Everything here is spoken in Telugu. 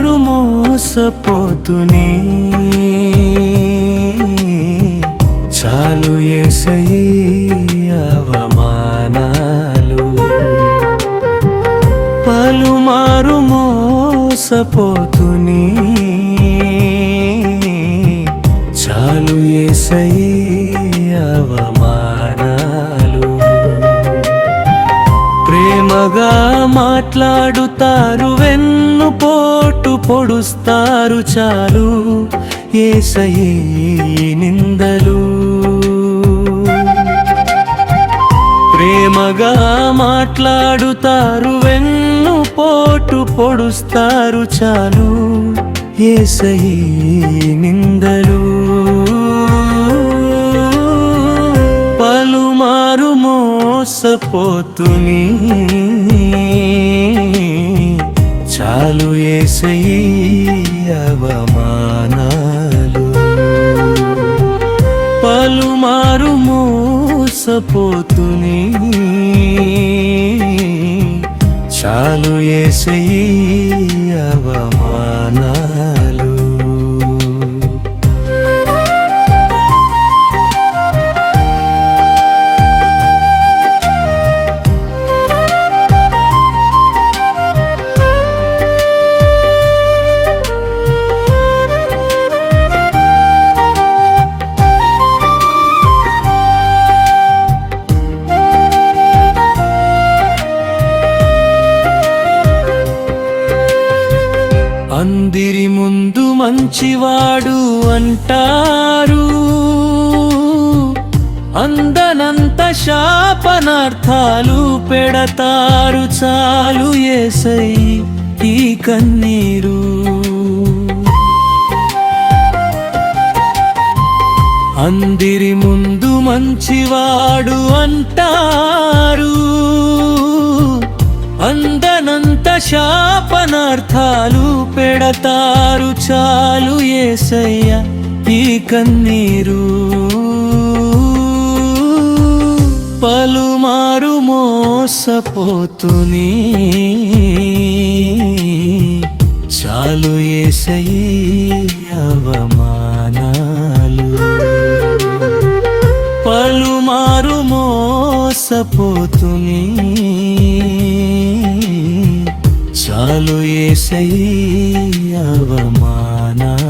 పలుమారు మోసపోతునే చాలు యేసయ్యా అవమానాలు పలుమారు మోసపోతునే చాలు యేసయ్యా అవమానాలు ప్రేమగా మాట్లాడుతారు వెన్నుపోటు పొడుస్తారు చాలు యేసయ్యే నిందలు ప్రేమగా మాట్లాడుతారు వెన్నుపోటు పొడుస్తారు చాలు యేసయ్యే నిందలు పలుమారు మోసపోతుని చాలు యేసయ్యా అవమానాలు పలుమారు మోసపోతుని చాలు యేసయ్యా అవమానాలు అందరి ముందు మంచివాడు అంటారు అందనంత శాపనార్థాలు పెడతారు చాలు యేసయ్యా ఈ కన్నీరు అందరి ముందు మంచివాడు అంటారు అందనంత శాపనార్థాలు పెడతారు చాలు యేసయ్యా ఈ కన్నీరు పలుమారు మోసపోతుని చాలు యేసయ్యా అవమానాలు పలుమారు మోసపోతుని చాలు యేసయ్యా అవమానాలు